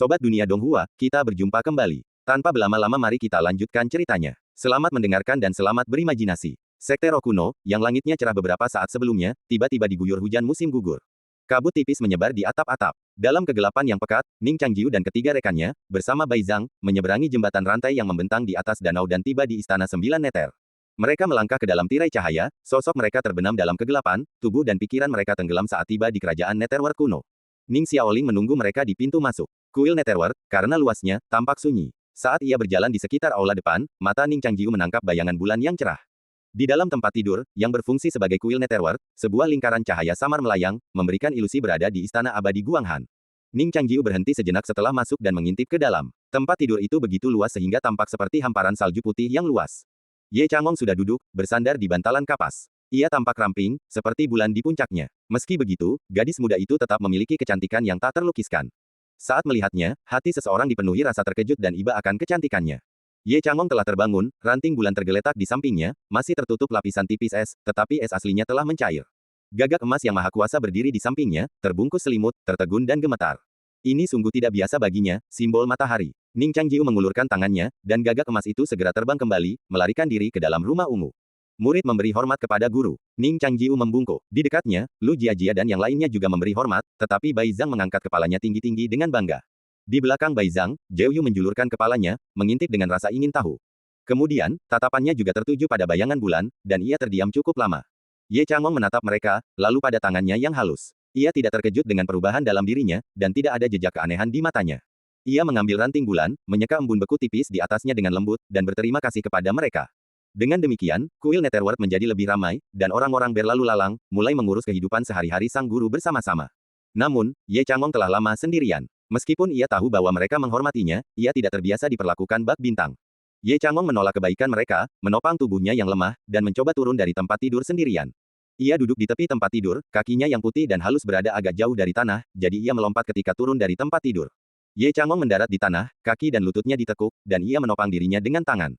Sobat Dunia Donghua, kita berjumpa kembali. Tanpa berlama-lama mari kita lanjutkan ceritanya. Selamat mendengarkan dan selamat berimajinasi. Sekte Roh Kuno, yang langitnya cerah beberapa saat sebelumnya, tiba-tiba diguyur hujan musim gugur. Kabut tipis menyebar di atap-atap. Dalam kegelapan yang pekat, Ning Changjiu dan ketiga rekannya, bersama Bai Zhang, menyeberangi jembatan rantai yang membentang di atas danau dan tiba di Istana Sembilan Neter. Mereka melangkah ke dalam tirai cahaya, sosok mereka terbenam dalam kegelapan, tubuh dan pikiran mereka tenggelam saat tiba di kerajaan Netherworld kuno. Ning Xiaoling menunggu mereka di pintu masuk. Kuil Netherworld, karena luasnya, tampak sunyi. Saat ia berjalan di sekitar aula depan, mata Ning Changjiu menangkap bayangan bulan yang cerah. Di dalam tempat tidur, yang berfungsi sebagai kuil Netherworld, sebuah lingkaran cahaya samar melayang, memberikan ilusi berada di Istana Abadi Guanghan. Ning Changjiu berhenti sejenak setelah masuk dan mengintip ke dalam. Tempat tidur itu begitu luas sehingga tampak seperti hamparan salju putih yang luas. Ye Changong sudah duduk, bersandar di bantalan kapas. Ia tampak ramping, seperti bulan di puncaknya. Meski begitu, gadis muda itu tetap memiliki kecantikan yang tak terlukiskan. Saat melihatnya, hati seseorang dipenuhi rasa terkejut dan iba akan kecantikannya. Ye Changong telah terbangun, ranting bulan tergeletak di sampingnya, masih tertutup lapisan tipis es, tetapi es aslinya telah mencair. Gagak emas yang maha kuasa berdiri di sampingnya, terbungkus selimut, tertegun dan gemetar. Ini sungguh tidak biasa baginya, simbol matahari. Ning Changjiu mengulurkan tangannya, dan gagak emas itu segera terbang kembali, melarikan diri ke dalam rumah ungu. Murid memberi hormat kepada guru. Ning Changjiu membungkuk. Di dekatnya, Lu Jiajia dan yang lainnya juga memberi hormat, tetapi Bai Zhang mengangkat kepalanya tinggi-tinggi dengan bangga. Di belakang Bai Zhang, Zhou Yu menjulurkan kepalanya, mengintip dengan rasa ingin tahu. Kemudian, tatapannya juga tertuju pada bayangan bulan, dan ia terdiam cukup lama. Ye Changong menatap mereka, lalu pada tangannya yang halus. Ia tidak terkejut dengan perubahan dalam dirinya, dan tidak ada jejak keanehan di matanya. Ia mengambil ranting bulan, menyeka embun beku tipis di atasnya dengan lembut, dan berterima kasih kepada mereka. Dengan demikian, kuil Netherworld menjadi lebih ramai, dan orang-orang berlalu lalang, mulai mengurus kehidupan sehari-hari sang guru bersama-sama. Namun, Ye Changong telah lama sendirian. Meskipun ia tahu bahwa mereka menghormatinya, ia tidak terbiasa diperlakukan bak bintang. Ye Changong menolak kebaikan mereka, menopang tubuhnya yang lemah, dan mencoba turun dari tempat tidur sendirian. Ia duduk di tepi tempat tidur, kakinya yang putih dan halus berada agak jauh dari tanah, jadi ia melompat ketika turun dari tempat tidur. Ye Changong mendarat di tanah, kaki dan lututnya ditekuk, dan ia menopang dirinya dengan tangan.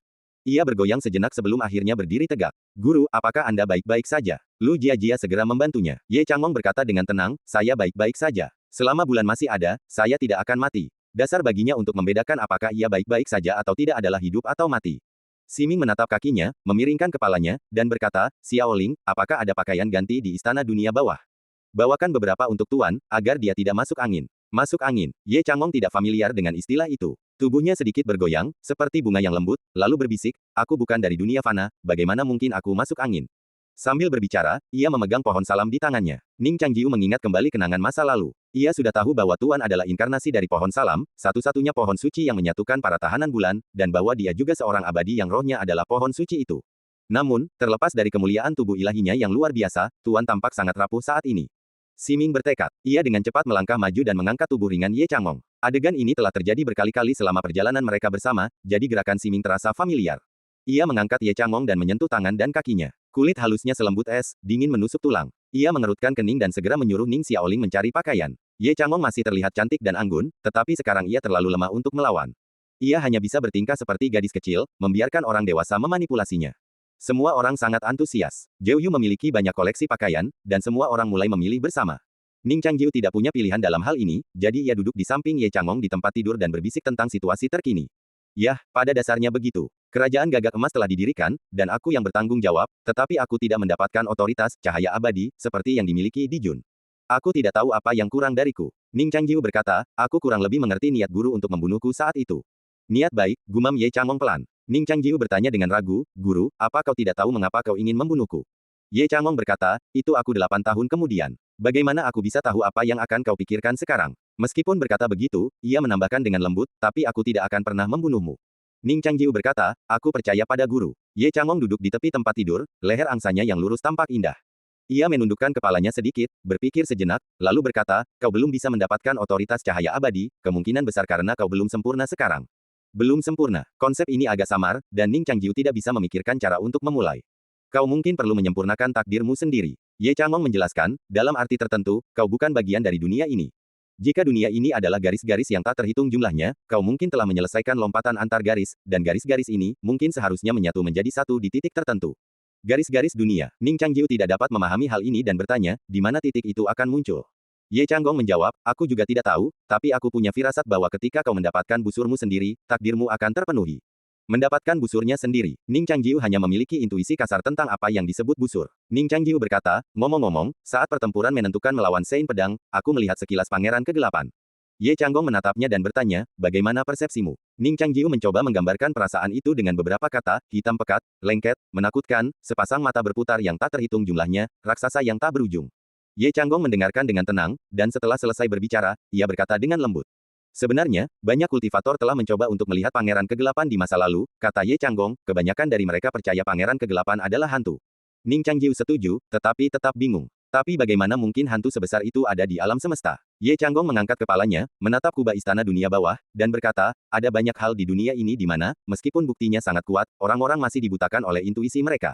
Ia bergoyang sejenak sebelum akhirnya berdiri tegak. Guru, apakah Anda baik-baik saja? Lu Jiajia segera membantunya. Ye Changong berkata dengan tenang, saya baik-baik saja. Selama bulan masih ada, saya tidak akan mati. Dasar baginya untuk membedakan apakah ia baik-baik saja atau tidak adalah hidup atau mati. Siming menatap kakinya, memiringkan kepalanya, dan berkata, Xiaoling, apakah ada pakaian ganti di Istana Dunia Bawah? Bawakan beberapa untuk Tuan, agar dia tidak masuk angin. Masuk angin. Ye Changong tidak familiar dengan istilah itu. Tubuhnya sedikit bergoyang, seperti bunga yang lembut, lalu berbisik, aku bukan dari dunia fana, bagaimana mungkin aku masuk angin? Sambil berbicara, ia memegang pohon salam di tangannya. Ning Changjiu mengingat kembali kenangan masa lalu. Ia sudah tahu bahwa Tuan adalah inkarnasi dari pohon salam, satu-satunya pohon suci yang menyatukan para tahanan bulan, dan bahwa dia juga seorang abadi yang rohnya adalah pohon suci itu. Namun, terlepas dari kemuliaan tubuh ilahinya yang luar biasa, Tuan tampak sangat rapuh saat ini. Siming bertekad. Ia dengan cepat melangkah maju dan mengangkat tubuh ringan Ye Changong. Adegan ini telah terjadi berkali-kali selama perjalanan mereka bersama, jadi gerakan Siming terasa familiar. Ia mengangkat Ye Changong dan menyentuh tangan dan kakinya. Kulit halusnya selembut es, dingin menusuk tulang. Ia mengerutkan kening dan segera menyuruh Ning Xiaoling mencari pakaian. Ye Changong masih terlihat cantik dan anggun, tetapi sekarang ia terlalu lemah untuk melawan. Ia hanya bisa bertingkah seperti gadis kecil, membiarkan orang dewasa memanipulasinya. Semua orang sangat antusias. Zhou Yu memiliki banyak koleksi pakaian, dan semua orang mulai memilih bersama. Ning Changjiu tidak punya pilihan dalam hal ini, jadi ia duduk di samping Ye Changong di tempat tidur dan berbisik tentang situasi terkini. Yah, pada dasarnya begitu. Kerajaan Gagak Emas telah didirikan, dan aku yang bertanggung jawab, tetapi aku tidak mendapatkan otoritas, cahaya abadi, seperti yang dimiliki Di Jun. Aku tidak tahu apa yang kurang dariku. Ning Changjiu berkata, aku kurang lebih mengerti niat guru untuk membunuhku saat itu. Niat baik, gumam Ye Changong pelan. Ning Changjiu bertanya dengan ragu, guru, apa kau tidak tahu mengapa kau ingin membunuhku? Ye Changong berkata, itu aku 8 tahun kemudian. Bagaimana aku bisa tahu apa yang akan kau pikirkan sekarang? Meskipun berkata begitu, ia menambahkan dengan lembut, tapi aku tidak akan pernah membunuhmu. Ning Changjiu berkata, aku percaya pada guru. Ye Changong duduk di tepi tempat tidur, leher angsanya yang lurus tampak indah. Ia menundukkan kepalanya sedikit, berpikir sejenak, lalu berkata, kau belum bisa mendapatkan otoritas cahaya abadi, kemungkinan besar karena kau belum sempurna sekarang. Belum sempurna. Konsep ini agak samar, dan Ning Changjiu tidak bisa memikirkan cara untuk memulai. Kau mungkin perlu menyempurnakan takdirmu sendiri. Ye Changong menjelaskan, dalam arti tertentu, kau bukan bagian dari dunia ini. Jika dunia ini adalah garis-garis yang tak terhitung jumlahnya, kau mungkin telah menyelesaikan lompatan antar garis, dan garis-garis ini, mungkin seharusnya menyatu menjadi satu di titik tertentu. Garis-garis dunia. Ning Changjiu tidak dapat memahami hal ini dan bertanya, di mana titik itu akan muncul. Ye Changgong menjawab, aku juga tidak tahu, tapi aku punya firasat bahwa ketika kau mendapatkan busurmu sendiri, takdirmu akan terpenuhi. Mendapatkan busurnya sendiri, Ning Changjiu hanya memiliki intuisi kasar tentang apa yang disebut busur. Ning Changjiu berkata, ngomong-ngomong, saat pertempuran menentukan melawan Sein Pedang, aku melihat sekilas pangeran kegelapan. Ye Changgong menatapnya dan bertanya, bagaimana persepsimu? Ning Changjiu mencoba menggambarkan perasaan itu dengan beberapa kata, hitam pekat, lengket, menakutkan, sepasang mata berputar yang tak terhitung jumlahnya, raksasa yang tak berujung. Ye Changgong mendengarkan dengan tenang, dan setelah selesai berbicara, ia berkata dengan lembut. Sebenarnya, banyak kultivator telah mencoba untuk melihat pangeran kegelapan di masa lalu, kata Ye Changgong, kebanyakan dari mereka percaya pangeran kegelapan adalah hantu. Ning Changjiu setuju, tetapi tetap bingung. Tapi bagaimana mungkin hantu sebesar itu ada di alam semesta? Ye Changgong mengangkat kepalanya, menatap kubah istana dunia bawah, dan berkata, ada banyak hal di dunia ini di mana, meskipun buktinya sangat kuat, orang-orang masih dibutakan oleh intuisi mereka.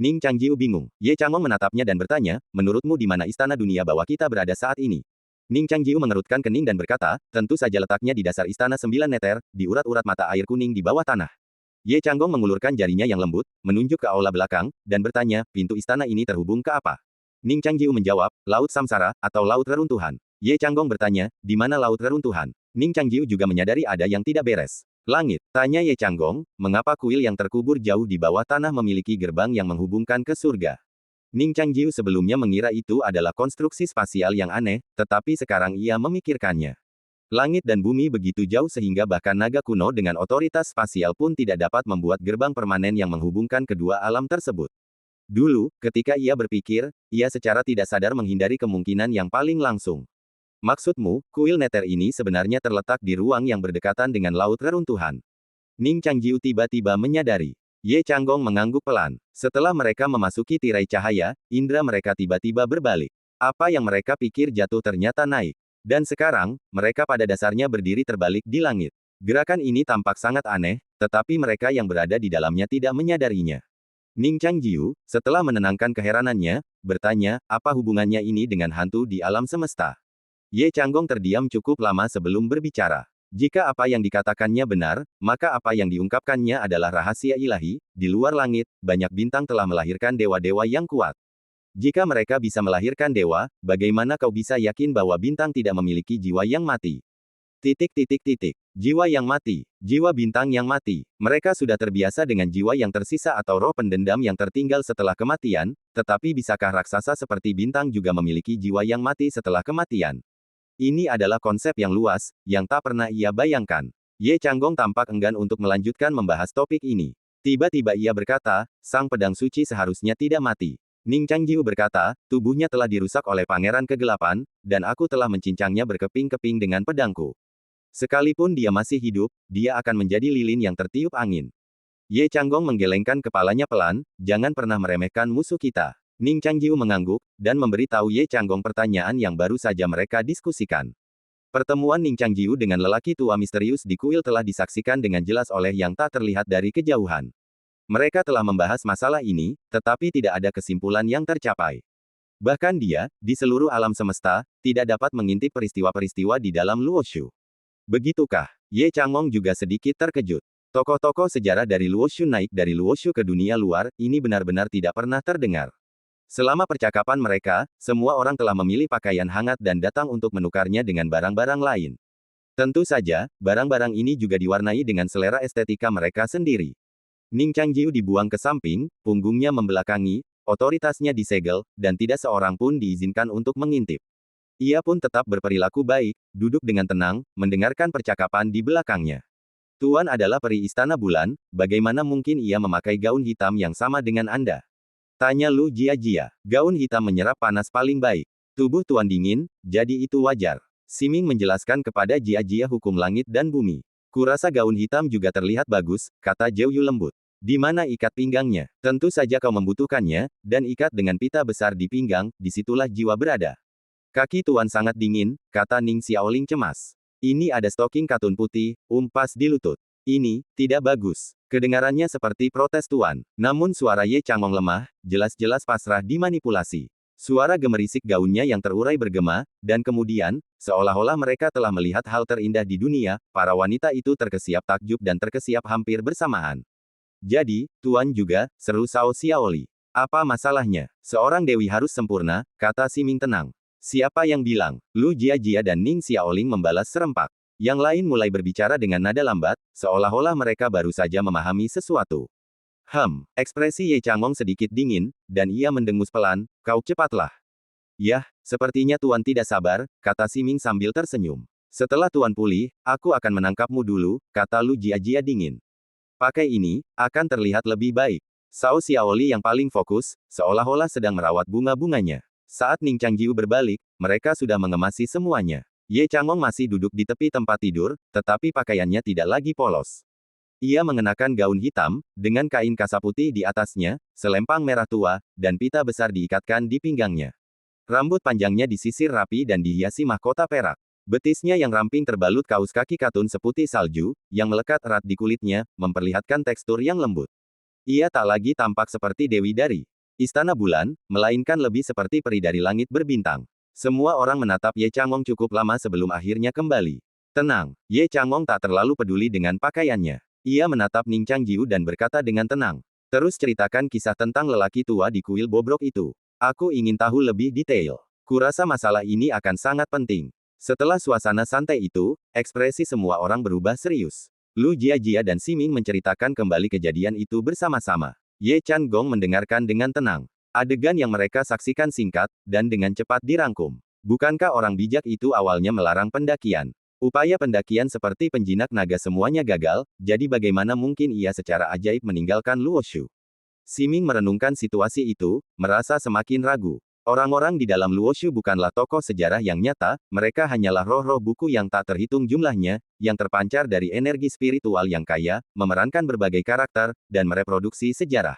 Ning Changjiu bingung. Ye Changgong menatapnya dan bertanya, menurutmu di mana istana dunia bawah kita berada saat ini? Ning Changjiu mengerutkan kening dan berkata, tentu saja letaknya di dasar istana 9 meter, di urat-urat mata air kuning di bawah tanah. Ye Changgong mengulurkan jarinya yang lembut, menunjuk ke aula belakang, dan bertanya, pintu istana ini terhubung ke apa? Ning Changjiu menjawab, Laut Samsara, atau Laut Reruntuhan. Ye Changgong bertanya, di mana Laut Reruntuhan? Ning Changjiu juga menyadari ada yang tidak beres. Langit, tanya Ye Changgong, mengapa kuil yang terkubur jauh di bawah tanah memiliki gerbang yang menghubungkan ke surga? Ning Changjiu sebelumnya mengira itu adalah konstruksi spasial yang aneh, tetapi sekarang ia memikirkannya. Langit dan bumi begitu jauh sehingga bahkan naga kuno dengan otoritas spasial pun tidak dapat membuat gerbang permanen yang menghubungkan kedua alam tersebut. Dulu, ketika ia berpikir, ia secara tidak sadar menghindari kemungkinan yang paling langsung. Maksudmu, kuil neter ini sebenarnya terletak di ruang yang berdekatan dengan Laut Reruntuhan. Ning Changjiu tiba-tiba menyadari. Ye Changgong mengangguk pelan. Setelah mereka memasuki tirai cahaya, indera mereka tiba-tiba berbalik. Apa yang mereka pikir jatuh ternyata naik. Dan sekarang, mereka pada dasarnya berdiri terbalik di langit. Gerakan ini tampak sangat aneh, tetapi mereka yang berada di dalamnya tidak menyadarinya. Ning Changjiu, setelah menenangkan keheranannya, bertanya, apa hubungannya ini dengan hantu di alam semesta? Ye Changgong terdiam cukup lama sebelum berbicara. Jika apa yang dikatakannya benar, maka apa yang diungkapkannya adalah rahasia ilahi. Di luar langit, banyak bintang telah melahirkan dewa-dewa yang kuat. Jika mereka bisa melahirkan dewa, bagaimana kau bisa yakin bahwa bintang tidak memiliki jiwa yang mati? Jiwa yang mati. Jiwa bintang yang mati. Mereka sudah terbiasa dengan jiwa yang tersisa atau roh pendendam yang tertinggal setelah kematian, tetapi bisakah raksasa seperti bintang juga memiliki jiwa yang mati setelah kematian? Ini adalah konsep yang luas, yang tak pernah ia bayangkan. Ye Changgong tampak enggan untuk melanjutkan membahas topik ini. Tiba-tiba ia berkata, sang pedang suci seharusnya tidak mati. Ning Changjiu berkata, tubuhnya telah dirusak oleh pangeran kegelapan, dan aku telah mencincangnya berkeping-keping dengan pedangku. Sekalipun dia masih hidup, dia akan menjadi lilin yang tertiup angin. Ye Changgong menggelengkan kepalanya pelan, jangan pernah meremehkan musuh kita. Ning Changjiu mengangguk, dan memberitahu Ye Changgong pertanyaan yang baru saja mereka diskusikan. Pertemuan Ning Changjiu dengan lelaki tua misterius di kuil telah disaksikan dengan jelas oleh yang tak terlihat dari kejauhan. Mereka telah membahas masalah ini, tetapi tidak ada kesimpulan yang tercapai. Bahkan dia, di seluruh alam semesta, tidak dapat mengintip peristiwa-peristiwa di dalam Luoshu. Begitukah? Ye Changgong juga sedikit terkejut. Tokoh-tokoh sejarah dari Luoshu naik dari Luoshu ke dunia luar, ini benar-benar tidak pernah terdengar. Selama percakapan mereka, semua orang telah memilih pakaian hangat dan datang untuk menukarnya dengan barang-barang lain. Tentu saja, barang-barang ini juga diwarnai dengan selera estetika mereka sendiri. Ning Changjiu dibuang ke samping, punggungnya membelakangi, otoritasnya disegel, dan tidak seorang pun diizinkan untuk mengintip. Ia pun tetap berperilaku baik, duduk dengan tenang, mendengarkan percakapan di belakangnya. Tuan adalah peri istana bulan, bagaimana mungkin ia memakai gaun hitam yang sama dengan Anda? Tanya Lu Jia-Jia. Gaun hitam menyerap panas paling baik. Tubuh Tuan dingin, jadi itu wajar. Siming menjelaskan kepada Jia-Jia hukum langit dan bumi. Kurasa gaun hitam juga terlihat bagus, kata Zhou Yu lembut. Di mana ikat pinggangnya? Tentu saja kau membutuhkannya, dan ikat dengan pita besar di pinggang, disitulah jiwa berada. Kaki Tuan sangat dingin, kata Ning Xiaoling cemas. Ini ada stoking katun putih, pas di lutut. Ini, tidak bagus. Kedengarannya seperti protes Tuan. Namun suara Ye Changgong lemah, jelas-jelas pasrah dimanipulasi. Suara gemerisik gaunnya yang terurai bergema, dan kemudian, seolah-olah mereka telah melihat hal terindah di dunia, para wanita itu terkesiap takjub dan terkesiap hampir bersamaan. Jadi, Tuan juga, seru Cao Xiaoli. Apa masalahnya? Seorang dewi harus sempurna, kata Siming tenang. Siapa yang bilang? Lu Jiajia dan Ning Xiaoling membalas serempak. Yang lain mulai berbicara dengan nada lambat, seolah-olah mereka baru saja memahami sesuatu. Ekspresi Ye Changong sedikit dingin, dan ia mendengus pelan, kau cepatlah. Yah, sepertinya Tuan tidak sabar, kata Siming sambil tersenyum. Setelah Tuan pulih, aku akan menangkapmu dulu, kata Lu Jiajia dingin. Pakai ini, akan terlihat lebih baik. Sao Xiaoli yang paling fokus, seolah-olah sedang merawat bunga-bunganya. Saat Ning Changjiu berbalik, mereka sudah mengemasi semuanya. Ye Changong masih duduk di tepi tempat tidur, tetapi pakaiannya tidak lagi polos. Ia mengenakan gaun hitam, dengan kain kasa putih di atasnya, selempang merah tua, dan pita besar diikatkan di pinggangnya. Rambut panjangnya disisir rapi dan dihiasi mahkota perak. Betisnya yang ramping terbalut kaus kaki katun seputih salju, yang melekat erat di kulitnya, memperlihatkan tekstur yang lembut. Ia tak lagi tampak seperti Dewi dari Istana Bulan, melainkan lebih seperti peri dari langit berbintang. Semua orang menatap Ye Changong cukup lama sebelum akhirnya kembali. Tenang, Ye Changong tak terlalu peduli dengan pakaiannya. Ia menatap Ning Changjiu dan berkata dengan tenang. Terus ceritakan kisah tentang lelaki tua di kuil bobrok itu. Aku ingin tahu lebih detail. Kurasa masalah ini akan sangat penting. Setelah suasana santai itu, ekspresi semua orang berubah serius. Lu Jiajia dan Siming menceritakan kembali kejadian itu bersama-sama. Ye Changong mendengarkan dengan tenang. Adegan yang mereka saksikan singkat, dan dengan cepat dirangkum. Bukankah orang bijak itu awalnya melarang pendakian? Upaya pendakian seperti penjinak naga semuanya gagal, jadi bagaimana mungkin ia secara ajaib meninggalkan Luoshu? Siming merenungkan situasi itu, merasa semakin ragu. Orang-orang di dalam Luoshu bukanlah tokoh sejarah yang nyata, mereka hanyalah roh-roh buku yang tak terhitung jumlahnya, yang terpancar dari energi spiritual yang kaya, memerankan berbagai karakter, dan mereproduksi sejarah.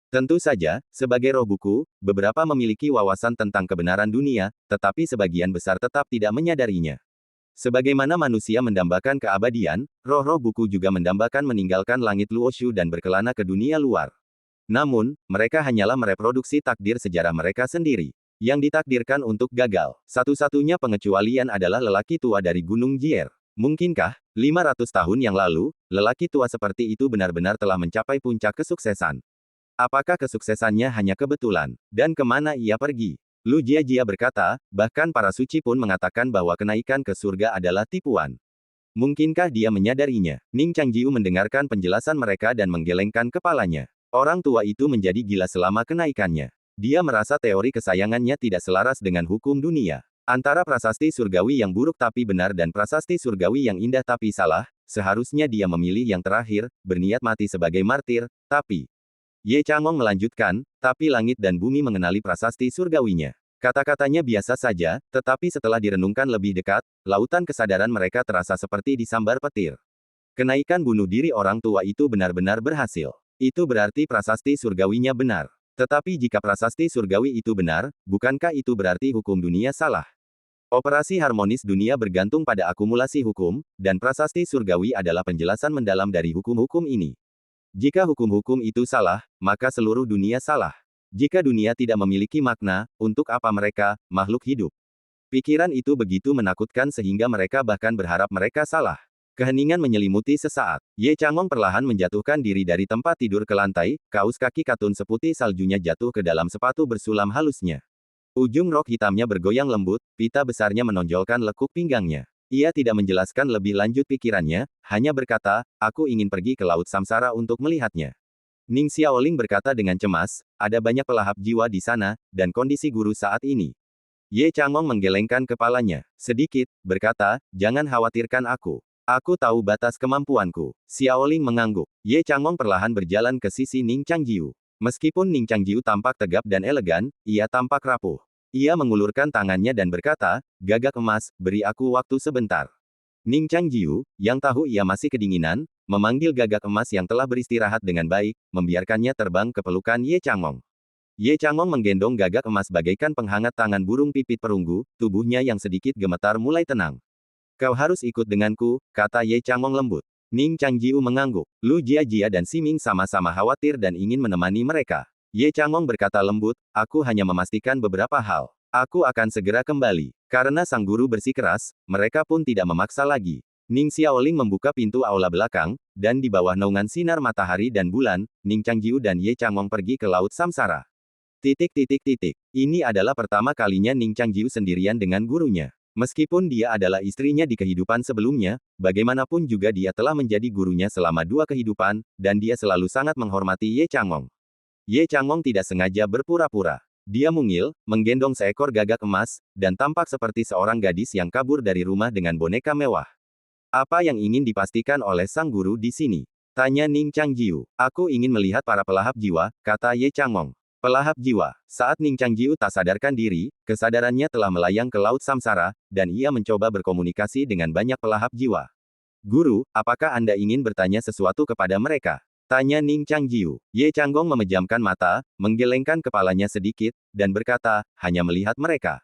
Tentu saja, sebagai roh buku, beberapa memiliki wawasan tentang kebenaran dunia, tetapi sebagian besar tetap tidak menyadarinya. Sebagaimana manusia mendambakan keabadian, roh-roh buku juga mendambakan meninggalkan langit Luoshu dan berkelana ke dunia luar. Namun, mereka hanyalah mereproduksi takdir sejarah mereka sendiri. Yang ditakdirkan untuk gagal. Satu-satunya pengecualian adalah lelaki tua dari Gunung Jier. Mungkinkah, 500 tahun yang lalu, lelaki tua seperti itu benar-benar telah mencapai puncak kesuksesan? Apakah kesuksesannya hanya kebetulan? Dan kemana ia pergi? Lu Jiajia berkata, bahkan para suci pun mengatakan bahwa kenaikan ke surga adalah tipuan. Mungkinkah dia menyadarinya? Ning Changjiu mendengarkan penjelasan mereka dan menggelengkan kepalanya. Orang tua itu menjadi gila selama kenaikannya. Dia merasa teori kesayangannya tidak selaras dengan hukum dunia. Antara prasasti surgawi yang buruk tapi benar dan prasasti surgawi yang indah tapi salah, seharusnya dia memilih yang terakhir, berniat mati sebagai martir, tapi... Ye Changong melanjutkan, tapi langit dan bumi mengenali prasasti surgawinya. Kata-katanya biasa saja, tetapi setelah direnungkan lebih dekat, lautan kesadaran mereka terasa seperti disambar petir. Kenaikan bunuh diri orang tua itu benar-benar berhasil. Itu berarti prasasti surgawinya benar. Tetapi jika prasasti surgawi itu benar, bukankah itu berarti hukum dunia salah? Operasi harmonis dunia bergantung pada akumulasi hukum, dan prasasti surgawi adalah penjelasan mendalam dari hukum-hukum ini. Jika hukum-hukum itu salah, maka seluruh dunia salah. Jika dunia tidak memiliki makna, untuk apa mereka, makhluk hidup? Pikiran itu begitu menakutkan sehingga mereka bahkan berharap mereka salah. Keheningan menyelimuti sesaat. Ye Changong perlahan menjatuhkan diri dari tempat tidur ke lantai, kaus kaki katun seputih saljunya jatuh ke dalam sepatu bersulam halusnya. Ujung rok hitamnya bergoyang lembut, pita besarnya menonjolkan lekuk pinggangnya. Ia tidak menjelaskan lebih lanjut pikirannya, hanya berkata, aku ingin pergi ke Laut Samsara untuk melihatnya. Ning Xiaoling berkata dengan cemas, ada banyak pelahap jiwa di sana, dan kondisi guru saat ini. Ye Changong menggelengkan kepalanya, sedikit, berkata, jangan khawatirkan aku. Aku tahu batas kemampuanku. Xiaoling mengangguk. Ye Changong perlahan berjalan ke sisi Ning Changjiu. Meskipun Ning Changjiu tampak tegap dan elegan, ia tampak rapuh. Ia mengulurkan tangannya dan berkata, gagak emas, beri aku waktu sebentar. Ning Changjiu, yang tahu ia masih kedinginan, memanggil gagak emas yang telah beristirahat dengan baik, membiarkannya terbang ke pelukan Ye Changong. Ye Changong menggendong gagak emas bagaikan penghangat tangan burung pipit perunggu, tubuhnya yang sedikit gemetar mulai tenang. Kau harus ikut denganku, kata Ye Changong lembut. Ning Changjiu mengangguk. Lu Jiajia dan Siming sama-sama khawatir dan ingin menemani mereka. Ye Changong berkata lembut, aku hanya memastikan beberapa hal. Aku akan segera kembali. Karena sang guru bersikeras, mereka pun tidak memaksa lagi. Ning Xiaoling membuka pintu aula belakang, dan di bawah naungan sinar matahari dan bulan, Ning Changjiu dan Ye Changong pergi ke Laut Samsara. Titik titik titik. Ini adalah pertama kalinya Ning Changjiu sendirian dengan gurunya. Meskipun dia adalah istrinya di kehidupan sebelumnya, bagaimanapun juga dia telah menjadi gurunya selama 2 kehidupan, dan dia selalu sangat menghormati Ye Changong. Ye Changong tidak sengaja berpura-pura. Dia mungil, menggendong seekor gagak emas, dan tampak seperti seorang gadis yang kabur dari rumah dengan boneka mewah. Apa yang ingin dipastikan oleh sang guru di sini? Tanya Ning Changjiu. Aku ingin melihat para pelahap jiwa, kata Ye Changong. Pelahap jiwa. Saat Ning Changjiu tak sadarkan diri, kesadarannya telah melayang ke Laut Samsara, dan ia mencoba berkomunikasi dengan banyak pelahap jiwa. Guru, apakah Anda ingin bertanya sesuatu kepada mereka? Tanya Ning Changjiu. Ye Changgong memejamkan mata, menggelengkan kepalanya sedikit, dan berkata, hanya melihat mereka.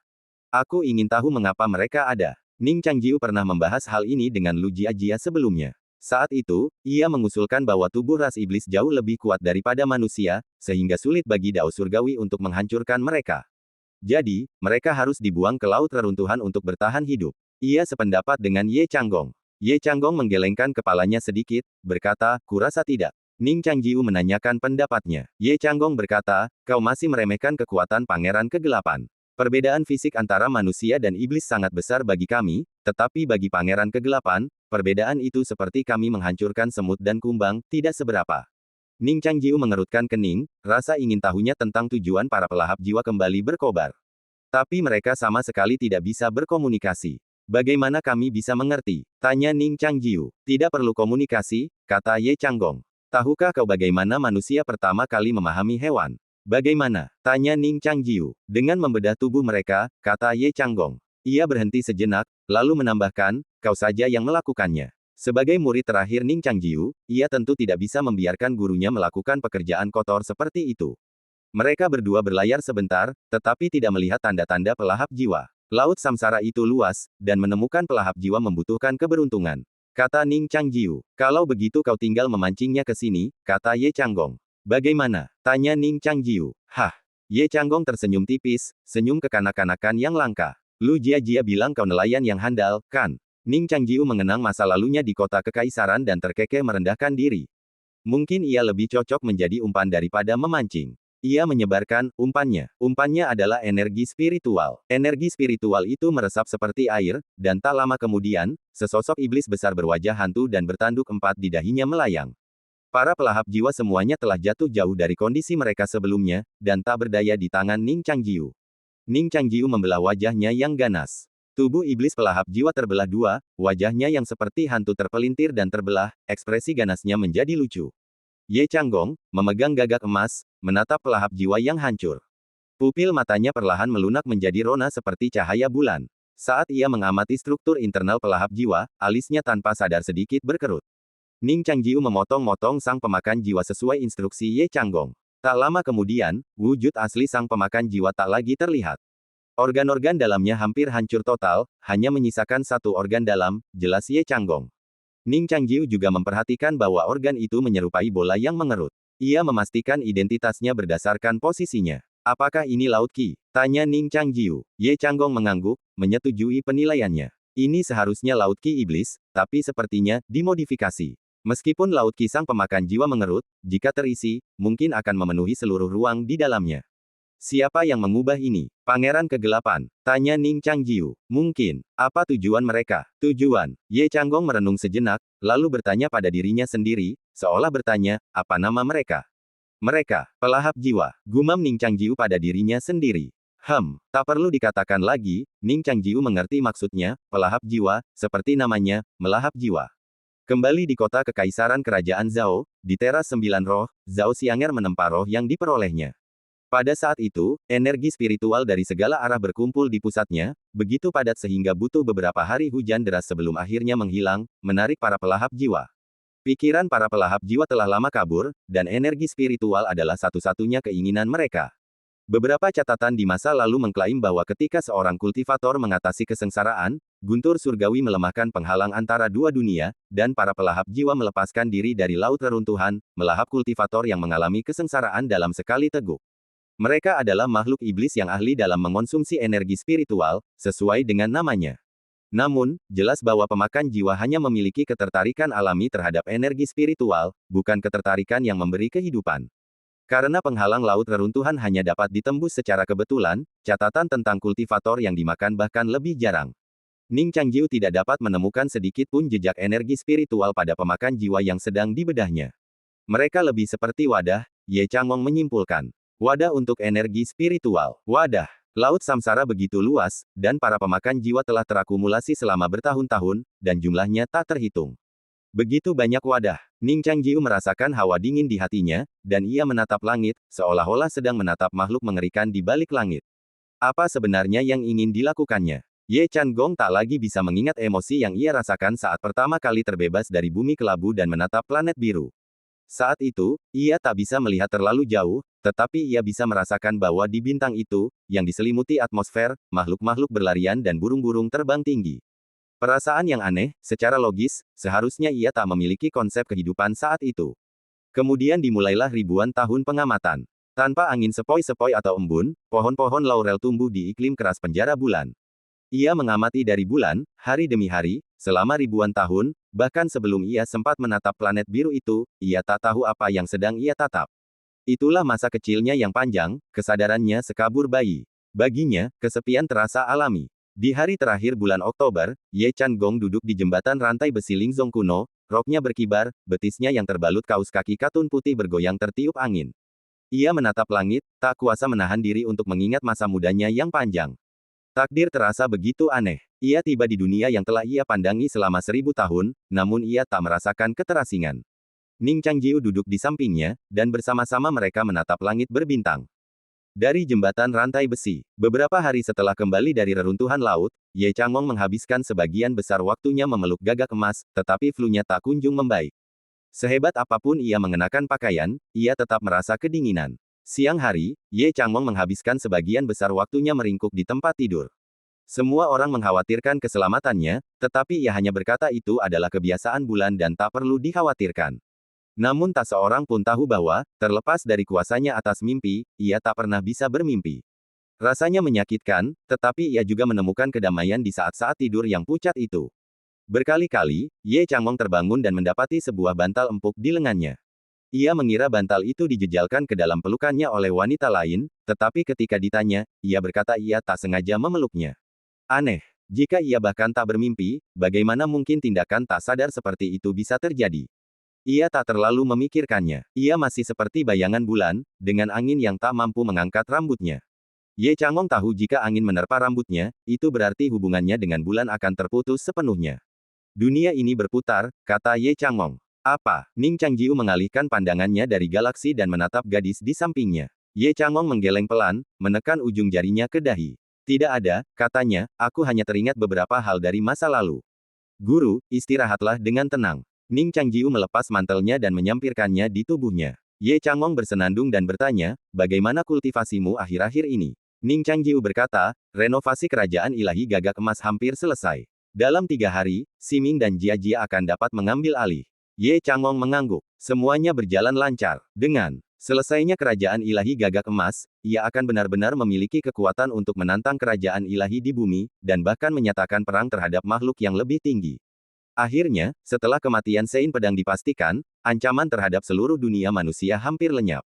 Aku ingin tahu mengapa mereka ada. Ning Changjiu pernah membahas hal ini dengan Lu Jiajia sebelumnya. Saat itu, ia mengusulkan bahwa tubuh ras iblis jauh lebih kuat daripada manusia, sehingga sulit bagi Dao Surgawi untuk menghancurkan mereka. Jadi, mereka harus dibuang ke laut reruntuhan untuk bertahan hidup. Ia sependapat dengan Ye Changgong. Ye Changgong menggelengkan kepalanya sedikit, berkata, kurasa tidak. Ning Changjiu menanyakan pendapatnya. Ye Changgong berkata, kau masih meremehkan kekuatan Pangeran Kegelapan. Perbedaan fisik antara manusia dan iblis sangat besar bagi kami, tetapi bagi Pangeran Kegelapan, perbedaan itu seperti kami menghancurkan semut dan kumbang, tidak seberapa. Ning Changjiu mengerutkan kening, rasa ingin tahunya tentang tujuan para pelahap jiwa kembali berkobar. Tapi mereka sama sekali tidak bisa berkomunikasi. Bagaimana kami bisa mengerti? Tanya Ning Changjiu. Tidak perlu komunikasi, kata Ye Changgong. Tahukah kau bagaimana manusia pertama kali memahami hewan? Bagaimana? Tanya Ning Changjiu. Dengan membedah tubuh mereka, kata Ye Changgong. Ia berhenti sejenak, lalu menambahkan, kau saja yang melakukannya. Sebagai murid terakhir Ning Changjiu, ia tentu tidak bisa membiarkan gurunya melakukan pekerjaan kotor seperti itu. Mereka berdua berlayar sebentar, tetapi tidak melihat tanda-tanda pelahap jiwa. Laut Samsara itu luas, dan menemukan pelahap jiwa membutuhkan keberuntungan. Kata Ning Changjiu. Kalau begitu kau tinggal memancingnya ke sini, kata Ye Changgong. Bagaimana? Tanya Ning Changjiu. Hah? Ye Changgong tersenyum tipis, senyum kekanak-kanakan yang langka. Lu Jiajia bilang kau nelayan yang handal, kan? Ning Changjiu mengenang masa lalunya di kota kekaisaran dan terkekeh merendahkan diri. Mungkin ia lebih cocok menjadi umpan daripada memancing. Ia menyebarkan umpannya. Umpannya adalah energi spiritual. Energi spiritual itu meresap seperti air, dan tak lama kemudian, sesosok iblis besar berwajah hantu dan bertanduk 4 di dahinya melayang. Para pelahap jiwa semuanya telah jatuh jauh dari kondisi mereka sebelumnya, dan tak berdaya di tangan Ning Changjiu. Ning Changjiu membelah wajahnya yang ganas. Tubuh iblis pelahap jiwa terbelah 2, wajahnya yang seperti hantu terpelintir dan terbelah, ekspresi ganasnya menjadi lucu. Ye Changgong, memegang gagak emas, menatap pelahap jiwa yang hancur. Pupil matanya perlahan melunak menjadi rona seperti cahaya bulan. Saat ia mengamati struktur internal pelahap jiwa, alisnya tanpa sadar sedikit berkerut. Ning Changjiu memotong-motong sang pemakan jiwa sesuai instruksi Ye Changgong. Tak lama kemudian, wujud asli sang pemakan jiwa tak lagi terlihat. Organ-organ dalamnya hampir hancur total, hanya menyisakan satu organ dalam, jelas Ye Changgong. Ning Changjiu juga memperhatikan bahwa organ itu menyerupai bola yang mengerut. Ia memastikan identitasnya berdasarkan posisinya. Apakah ini Laut Qi? Tanya Ning Changjiu. Ye Changgong mengangguk, menyetujui penilaiannya. Ini seharusnya Laut Qi iblis, tapi sepertinya dimodifikasi. Meskipun Laut Qi sang pemakan jiwa mengerut, jika terisi, mungkin akan memenuhi seluruh ruang di dalamnya. Siapa yang mengubah ini? Pangeran Kegelapan. Tanya Ning Changjiu. Mungkin. Apa tujuan mereka? Tujuan. Ye Changgong merenung sejenak, lalu bertanya pada dirinya sendiri, seolah bertanya, apa nama mereka? Mereka, pelahap jiwa. Gumam Ning Changjiu pada dirinya sendiri. Tak perlu dikatakan lagi, Ning Changjiu mengerti maksudnya, pelahap jiwa, seperti namanya, melahap jiwa. Kembali di kota kekaisaran kerajaan Zhao, di teras 9 roh, Zhao Xianger menempa roh yang diperolehnya. Pada saat itu, energi spiritual dari segala arah berkumpul di pusatnya, begitu padat sehingga butuh beberapa hari hujan deras sebelum akhirnya menghilang, menarik para pelahap jiwa. Pikiran para pelahap jiwa telah lama kabur, dan energi spiritual adalah satu-satunya keinginan mereka. Beberapa catatan di masa lalu mengklaim bahwa ketika seorang kultivator mengatasi kesengsaraan, guntur surgawi melemahkan penghalang antara dua dunia, dan para pelahap jiwa melepaskan diri dari laut reruntuhan, melahap kultivator yang mengalami kesengsaraan dalam sekali teguk. Mereka adalah makhluk iblis yang ahli dalam mengonsumsi energi spiritual, sesuai dengan namanya. Namun, jelas bahwa pemakan jiwa hanya memiliki ketertarikan alami terhadap energi spiritual, bukan ketertarikan yang memberi kehidupan. Karena penghalang laut reruntuhan hanya dapat ditembus secara kebetulan, catatan tentang kultivator yang dimakan bahkan lebih jarang. Ning Changjiu tidak dapat menemukan sedikit pun jejak energi spiritual pada pemakan jiwa yang sedang dibedahnya. Mereka lebih seperti wadah, Ye Changong menyimpulkan. Wadah untuk energi spiritual. Wadah. Laut samsara begitu luas, dan para pemakan jiwa telah terakumulasi selama bertahun-tahun, dan jumlahnya tak terhitung. Begitu banyak wadah. Ning Changjiu merasakan hawa dingin di hatinya, dan ia menatap langit, seolah-olah sedang menatap makhluk mengerikan di balik langit. Apa sebenarnya yang ingin dilakukannya? Ye Changong tak lagi bisa mengingat emosi yang ia rasakan saat pertama kali terbebas dari bumi kelabu dan menatap planet biru. Saat itu, ia tak bisa melihat terlalu jauh, tetapi ia bisa merasakan bahwa di bintang itu, yang diselimuti atmosfer, makhluk-makhluk berlarian dan burung-burung terbang tinggi. Perasaan yang aneh, secara logis, seharusnya ia tak memiliki konsep kehidupan saat itu. Kemudian dimulailah ribuan tahun pengamatan. Tanpa angin sepoi-sepoi atau embun, pohon-pohon laurel tumbuh di iklim keras penjara bulan. Ia mengamati dari bulan, hari demi hari, selama ribuan tahun, bahkan sebelum ia sempat menatap planet biru itu, ia tak tahu apa yang sedang ia tatap. Itulah masa kecilnya yang panjang, kesadarannya sekabur bayi. Baginya, kesepian terasa alami. Di hari terakhir bulan Oktober, Ye Changong duduk di jembatan rantai besi Lingzong kuno, roknya berkibar, betisnya yang terbalut kaus kaki katun putih bergoyang tertiup angin. Ia menatap langit, tak kuasa menahan diri untuk mengingat masa mudanya yang panjang. Takdir terasa begitu aneh. Ia tiba di dunia yang telah ia pandangi selama 1000 tahun, namun ia tak merasakan keterasingan. Ning Changjiu duduk di sampingnya, dan bersama-sama mereka menatap langit berbintang. Dari jembatan rantai besi, beberapa hari setelah kembali dari reruntuhan laut, Ye Changong menghabiskan sebagian besar waktunya memeluk gagak emas, tetapi flu-nya tak kunjung membaik. Sehebat apapun ia mengenakan pakaian, ia tetap merasa kedinginan. Siang hari, Ye Changong menghabiskan sebagian besar waktunya meringkuk di tempat tidur. Semua orang mengkhawatirkan keselamatannya, tetapi ia hanya berkata itu adalah kebiasaan bulan dan tak perlu dikhawatirkan. Namun tak seorang pun tahu bahwa, terlepas dari kuasanya atas mimpi, ia tak pernah bisa bermimpi. Rasanya menyakitkan, tetapi ia juga menemukan kedamaian di saat-saat tidur yang pucat itu. Berkali-kali, Ye Changong terbangun dan mendapati sebuah bantal empuk di lengannya. Ia mengira bantal itu dijejalkan ke dalam pelukannya oleh wanita lain, tetapi ketika ditanya, ia berkata ia tak sengaja memeluknya. Aneh. Jika ia bahkan tak bermimpi, bagaimana mungkin tindakan tak sadar seperti itu bisa terjadi? Ia tak terlalu memikirkannya. Ia masih seperti bayangan bulan, dengan angin yang tak mampu mengangkat rambutnya. Ye Changong tahu jika angin menerpa rambutnya, itu berarti hubungannya dengan bulan akan terputus sepenuhnya. Dunia ini berputar, kata Ye Changong. Apa? Ning Changjiu mengalihkan pandangannya dari galaksi dan menatap gadis di sampingnya. Ye Changong menggeleng pelan, menekan ujung jarinya ke dahi. Tidak ada, katanya, aku hanya teringat beberapa hal dari masa lalu. Guru, istirahatlah dengan tenang. Ning Changjiu melepas mantelnya dan menyampirkannya di tubuhnya. Ye Changong bersenandung dan bertanya, bagaimana kultivasimu akhir-akhir ini? Ning Changjiu berkata, renovasi kerajaan ilahi gagak emas hampir selesai. Dalam 3 hari, Siming dan Jia Jia akan dapat mengambil alih. Ye Changong mengangguk. Semuanya berjalan lancar. Dengan selesainya kerajaan ilahi gagak emas, ia akan benar-benar memiliki kekuatan untuk menantang kerajaan ilahi di bumi, dan bahkan menyatakan perang terhadap makhluk yang lebih tinggi. Akhirnya, setelah kematian Sein Pedang dipastikan, ancaman terhadap seluruh dunia manusia hampir lenyap.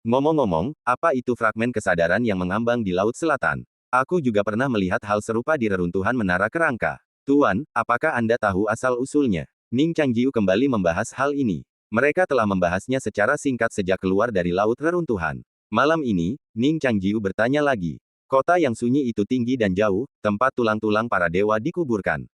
Ngomong-ngomong, apa itu fragmen kesadaran yang mengambang di Laut Selatan? Aku juga pernah melihat hal serupa di reruntuhan Menara Kerangka. Tuan, apakah Anda tahu asal-usulnya? Ning Changjiu kembali membahas hal ini. Mereka telah membahasnya secara singkat sejak keluar dari laut reruntuhan. Malam ini, Ning Changjiu bertanya lagi. Kota yang sunyi itu tinggi dan jauh, tempat tulang-tulang para dewa dikuburkan.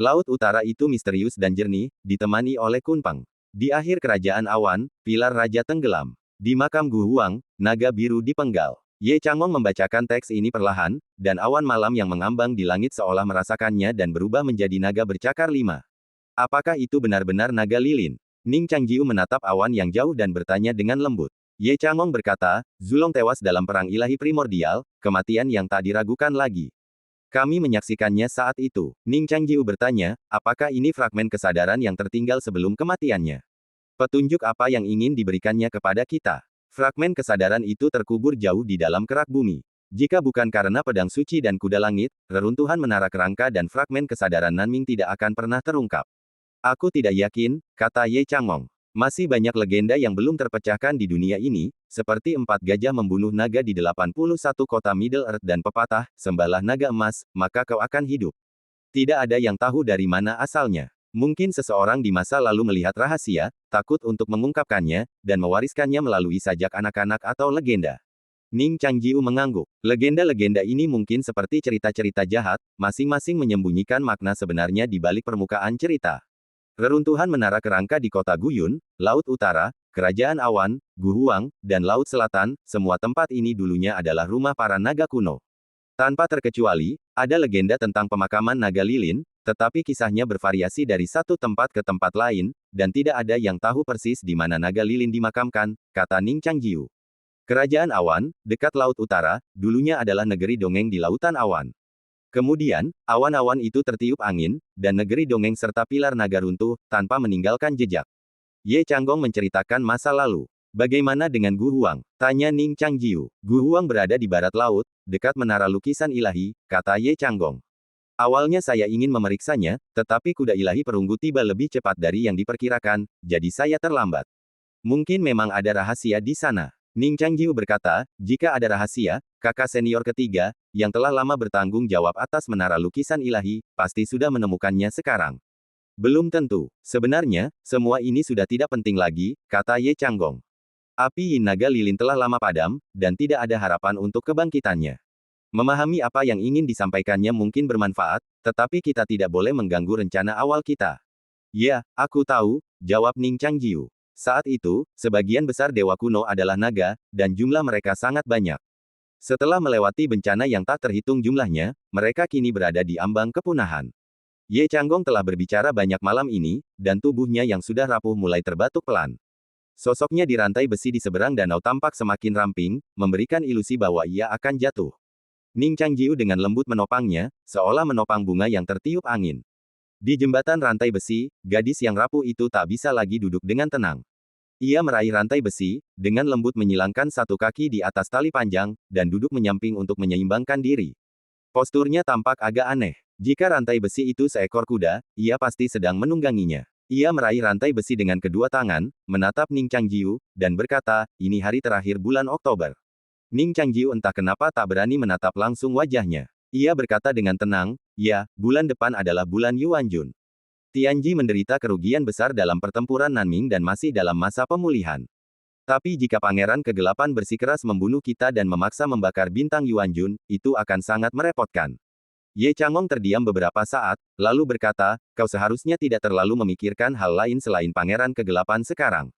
Laut utara itu misterius dan jernih, ditemani oleh Kunpeng. Di akhir kerajaan awan, pilar raja tenggelam. Di makam Gu Huang, naga biru dipenggal. Ye Changong membacakan teks ini perlahan, dan awan malam yang mengambang di langit seolah merasakannya dan berubah menjadi naga bercakar 5. Apakah itu benar-benar naga lilin? Ning Changjiu menatap awan yang jauh dan bertanya dengan lembut. Ye Changong berkata, Zulong tewas dalam perang ilahi primordial, kematian yang tak diragukan lagi. Kami menyaksikannya saat itu. Ning Changjiu bertanya, apakah ini fragmen kesadaran yang tertinggal sebelum kematiannya? Petunjuk apa yang ingin diberikannya kepada kita? Fragmen kesadaran itu terkubur jauh di dalam kerak bumi. Jika bukan karena pedang suci dan kuda langit, reruntuhan menara kerangka dan fragmen kesadaran Nanming tidak akan pernah terungkap. Aku tidak yakin, kata Ye Changong. Masih banyak legenda yang belum terpecahkan di dunia ini, seperti 4 gajah membunuh naga di 81 kota Middle Earth dan pepatah, sembahlah naga emas, maka kau akan hidup. Tidak ada yang tahu dari mana asalnya. Mungkin seseorang di masa lalu melihat rahasia, takut untuk mengungkapkannya, dan mewariskannya melalui sajak anak-anak atau legenda. Ning Changjiu mengangguk. Legenda-legenda ini mungkin seperti cerita-cerita jahat, masing-masing menyembunyikan makna sebenarnya di balik permukaan cerita. Reruntuhan menara kerangka di kota Guyun, Laut Utara, Kerajaan Awan, Guhuang, dan Laut Selatan, semua tempat ini dulunya adalah rumah para naga kuno. Tanpa terkecuali, ada legenda tentang pemakaman naga lilin, tetapi kisahnya bervariasi dari satu tempat ke tempat lain, dan tidak ada yang tahu persis di mana naga lilin dimakamkan, kata Ning Changjiu. Kerajaan Awan, dekat Laut Utara, dulunya adalah negeri dongeng di Lautan Awan. Kemudian, awan-awan itu tertiup angin, dan negeri dongeng serta pilar naga runtuh, tanpa meninggalkan jejak. Ye Changgong menceritakan masa lalu. Bagaimana dengan Guhuang? Tanya Ning Changjiu. Guhuang berada di barat laut, dekat menara lukisan ilahi, kata Ye Changgong. Awalnya saya ingin memeriksanya, tetapi kuda ilahi perunggu tiba lebih cepat dari yang diperkirakan, jadi saya terlambat. Mungkin memang ada rahasia di sana. Ning Changjiu berkata, jika ada rahasia, kakak senior ketiga, yang telah lama bertanggung jawab atas menara lukisan ilahi, pasti sudah menemukannya sekarang. Belum tentu. Sebenarnya, semua ini sudah tidak penting lagi, kata Ye Changgong. Api Yin Naga Lilin telah lama padam, dan tidak ada harapan untuk kebangkitannya. Memahami apa yang ingin disampaikannya mungkin bermanfaat, tetapi kita tidak boleh mengganggu rencana awal kita. Ya, aku tahu, jawab Ning Changjiu. Saat itu, sebagian besar dewa kuno adalah naga, dan jumlah mereka sangat banyak. Setelah melewati bencana yang tak terhitung jumlahnya, mereka kini berada di ambang kepunahan. Ye Changgong telah berbicara banyak malam ini, dan tubuhnya yang sudah rapuh mulai terbatuk pelan. Sosoknya di rantai besi di seberang danau tampak semakin ramping, memberikan ilusi bahwa ia akan jatuh. Ning Changjiu dengan lembut menopangnya, seolah menopang bunga yang tertiup angin. Di jembatan rantai besi, gadis yang rapuh itu tak bisa lagi duduk dengan tenang. Ia meraih rantai besi, dengan lembut menyilangkan satu kaki di atas tali panjang, dan duduk menyamping untuk menyeimbangkan diri. Posturnya tampak agak aneh. Jika rantai besi itu seekor kuda, ia pasti sedang menungganginya. Ia meraih rantai besi dengan kedua tangan, menatap Ning Changjiu, dan berkata, ini hari terakhir bulan Oktober. Ning Changjiu entah kenapa tak berani menatap langsung wajahnya. Ia berkata dengan tenang, ya, bulan depan adalah bulan Yuanjun. Tianji menderita kerugian besar dalam pertempuran Nanming dan masih dalam masa pemulihan. Tapi jika Pangeran Kegelapan bersikeras membunuh kita dan memaksa membakar bintang Yuanjun, itu akan sangat merepotkan. Ye Changgong terdiam beberapa saat, lalu berkata, kau seharusnya tidak terlalu memikirkan hal lain selain Pangeran Kegelapan sekarang.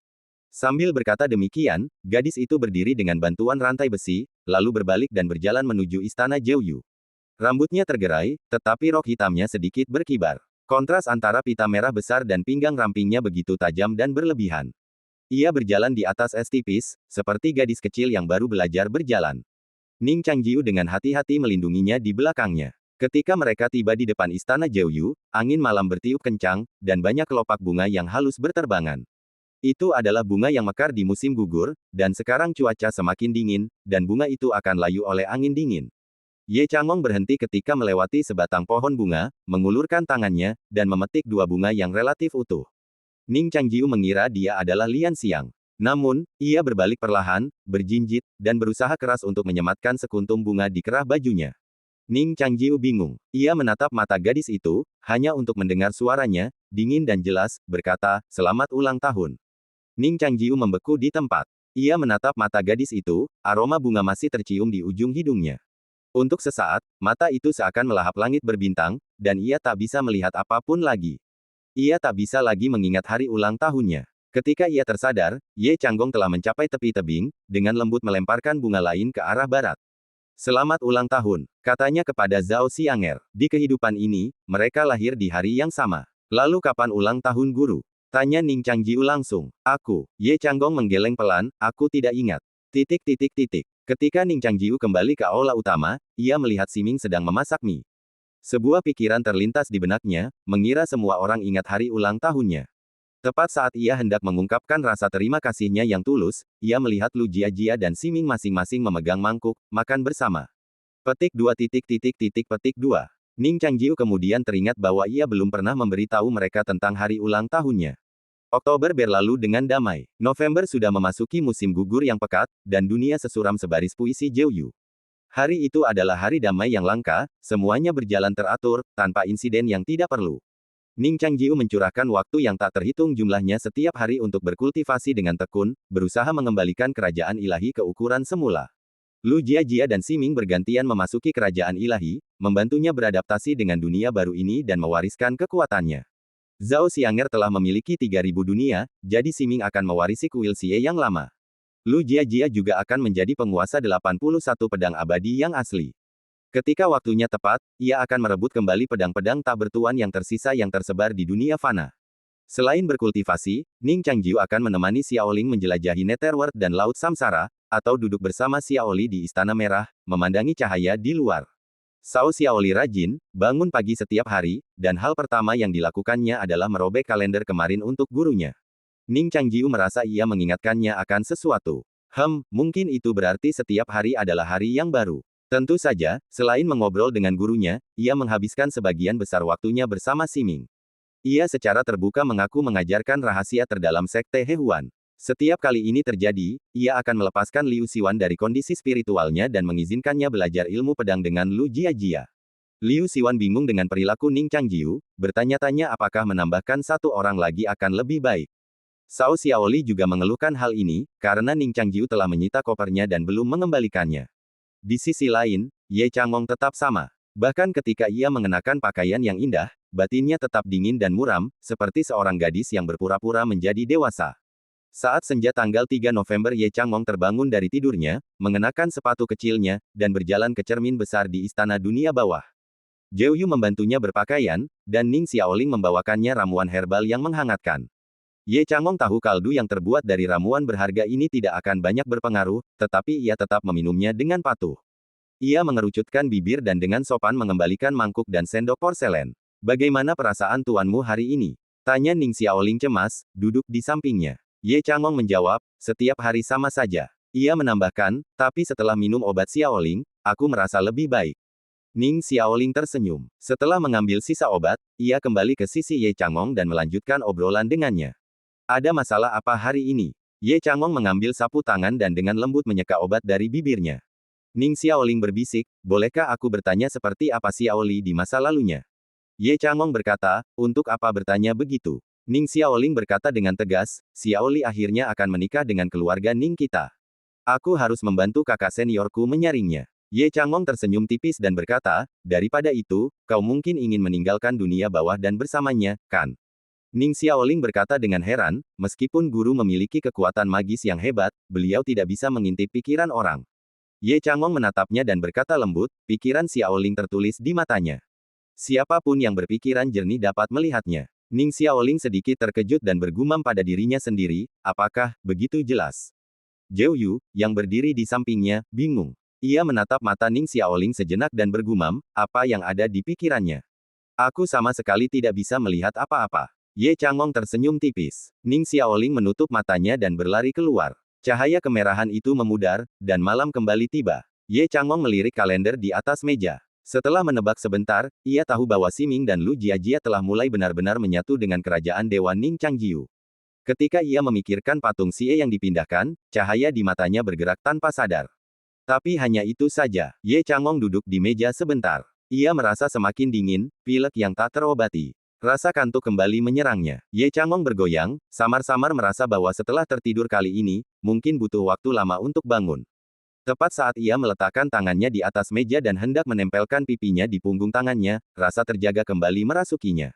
Sambil berkata demikian, gadis itu berdiri dengan bantuan rantai besi, lalu berbalik dan berjalan menuju istana Jiuyu. Rambutnya tergerai, tetapi rok hitamnya sedikit berkibar. Kontras antara pita merah besar dan pinggang rampingnya begitu tajam dan berlebihan. Ia berjalan di atas es tipis, seperti gadis kecil yang baru belajar berjalan. Ning Changjiu dengan hati-hati melindunginya di belakangnya. Ketika mereka tiba di depan istana Jiuyu, angin malam bertiup kencang, dan banyak kelopak bunga yang halus berterbangan. Itu adalah bunga yang mekar di musim gugur, dan sekarang cuaca semakin dingin, dan bunga itu akan layu oleh angin dingin. Ye Changgong berhenti ketika melewati sebatang pohon bunga, mengulurkan tangannya, dan memetik dua bunga yang relatif utuh. Ning Changjiu mengira dia adalah Lian Xiang. Namun, ia berbalik perlahan, berjinjit, dan berusaha keras untuk menyematkan sekuntum bunga di kerah bajunya. Ning Changjiu bingung. Ia menatap mata gadis itu, hanya untuk mendengar suaranya, dingin dan jelas, berkata, selamat ulang tahun. Ning Changjiu membeku di tempat. Ia menatap mata gadis itu, aroma bunga masih tercium di ujung hidungnya. Untuk sesaat, mata itu seakan melahap langit berbintang, dan ia tak bisa melihat apapun lagi. Ia tak bisa lagi mengingat hari ulang tahunnya. Ketika ia tersadar, Ye Changgong telah mencapai tepi tebing, dengan lembut melemparkan bunga lain ke arah barat. Selamat ulang tahun, katanya kepada Zhao Xianger. Di kehidupan ini, mereka lahir di hari yang sama. Lalu kapan ulang tahun guru? Tanya Ning Changjiu langsung. Aku, Ye Changgong menggeleng pelan, aku tidak ingat. Ketika Ning Changjiu kembali ke aula utama, ia melihat Siming sedang memasak mie. Sebuah pikiran terlintas di benaknya, mengira semua orang ingat hari ulang tahunnya. Tepat saat ia hendak mengungkapkan rasa terima kasihnya yang tulus, ia melihat Lu Jiajia dan Siming masing-masing memegang mangkuk, makan bersama. Petik 2. Ning Changjiu kemudian teringat bahwa ia belum pernah memberitahu mereka tentang hari ulang tahunnya. Oktober berlalu dengan damai. November sudah memasuki musim gugur yang pekat, dan dunia sesuram sebaris puisi Jeoyu. Hari itu adalah hari damai yang langka, semuanya berjalan teratur, tanpa insiden yang tidak perlu. Ning Changjiu mencurahkan waktu yang tak terhitung jumlahnya setiap hari untuk berkultivasi dengan tekun, berusaha mengembalikan kerajaan ilahi ke ukuran semula. Lu Jiajia dan Siming bergantian memasuki kerajaan ilahi, membantunya beradaptasi dengan dunia baru ini dan mewariskan kekuatannya. Zhao Xianger telah memiliki 3.000 dunia, jadi Siming akan mewarisi kuil Xie yang lama. Lu Jiajia juga akan menjadi penguasa 81 pedang abadi yang asli. Ketika waktunya tepat, ia akan merebut kembali pedang-pedang tak bertuan yang tersisa yang tersebar di dunia fana. Selain berkultivasi, Ning Changjiu akan menemani Xiaoling menjelajahi Netherworld dan Laut Samsara, atau duduk bersama Xiaoli di Istana Merah, memandangi cahaya di luar. Sao Xiaoli rajin, bangun pagi setiap hari, dan hal pertama yang dilakukannya adalah merobek kalender kemarin untuk gurunya. Ning Changjiu merasa ia mengingatkannya akan sesuatu. Mungkin itu berarti setiap hari adalah hari yang baru. Tentu saja, selain mengobrol dengan gurunya, ia menghabiskan sebagian besar waktunya bersama Siming. Ia secara terbuka mengaku mengajarkan rahasia terdalam Sekte Hehuan. Setiap kali ini terjadi, ia akan melepaskan Liu Xiwan dari kondisi spiritualnya dan mengizinkannya belajar ilmu pedang dengan Lu Jiajia. Liu Xiwan bingung dengan perilaku Ning Changjiu, bertanya-tanya apakah menambahkan satu orang lagi akan lebih baik. Sao Xiaoli juga mengeluhkan hal ini, karena Ning Changjiu telah menyita kopernya dan belum mengembalikannya. Di sisi lain, Ye Changong tetap sama. Bahkan ketika ia mengenakan pakaian yang indah, batinnya tetap dingin dan muram, seperti seorang gadis yang berpura-pura menjadi dewasa. Saat senja tanggal 3 November Ye Changong terbangun dari tidurnya, mengenakan sepatu kecilnya, dan berjalan ke cermin besar di Istana Dunia Bawah. Jeoyu membantunya berpakaian, dan Ning Xiaoling membawakannya ramuan herbal yang menghangatkan. Ye Changong tahu kaldu yang terbuat dari ramuan berharga ini tidak akan banyak berpengaruh, tetapi ia tetap meminumnya dengan patuh. Ia mengerucutkan bibir dan dengan sopan mengembalikan mangkuk dan sendok porselen. "Bagaimana perasaan tuanmu hari ini?" tanya Ning Xiaoling cemas, duduk di sampingnya. Ye Changong menjawab, "Setiap hari sama saja." Ia menambahkan, "Tapi setelah minum obat Xiaoling, aku merasa lebih baik." Ning Xiaoling tersenyum. Setelah mengambil sisa obat, ia kembali ke sisi Ye Changong dan melanjutkan obrolan dengannya. "Ada masalah apa hari ini?" Ye Changong mengambil sapu tangan dan dengan lembut menyeka obat dari bibirnya. Ning Xiaoling berbisik, "Bolehkah aku bertanya seperti apa Xiaoli di masa lalunya?" Ye Changong berkata, "Untuk apa bertanya begitu?" Ning Xiaoling berkata dengan tegas, "Xiaoli akhirnya akan menikah dengan keluarga Ning kita. Aku harus membantu kakak seniorku menyaringnya." Ye Changong tersenyum tipis dan berkata, "Daripada itu, kau mungkin ingin meninggalkan dunia bawah dan bersamanya, kan?" Ning Xiaoling berkata dengan heran, meskipun guru memiliki kekuatan magis yang hebat, beliau tidak bisa mengintip pikiran orang. Ye Changong menatapnya dan berkata lembut, pikiran Xiaoling tertulis di matanya. Siapapun yang berpikiran jernih dapat melihatnya. Ning Xiaoling sedikit terkejut dan bergumam pada dirinya sendiri, apakah begitu jelas? Jeoyu, yang berdiri di sampingnya, bingung. Ia menatap mata Ning Xiaoling sejenak dan bergumam, apa yang ada di pikirannya? Aku sama sekali tidak bisa melihat apa-apa. Ye Changong tersenyum tipis. Ning Xiaoling menutup matanya dan berlari keluar. Cahaya kemerahan itu memudar, dan malam kembali tiba. Ye Changong melirik kalender di atas meja. Setelah menebak sebentar, ia tahu bahwa Siming dan Lu Jiajia telah mulai benar-benar menyatu dengan kerajaan Dewa Ning Changjiu. Ketika ia memikirkan patung Xie yang dipindahkan, cahaya di matanya bergerak tanpa sadar. Tapi hanya itu saja. Ye Changong duduk di meja sebentar. Ia merasa semakin dingin, pilek yang tak terobati. Rasa kantuk kembali menyerangnya. Ye Changong bergoyang, samar-samar merasa bahwa setelah tertidur kali ini, mungkin butuh waktu lama untuk bangun. Tepat saat ia meletakkan tangannya di atas meja dan hendak menempelkan pipinya di punggung tangannya, rasa terjaga kembali merasukinya.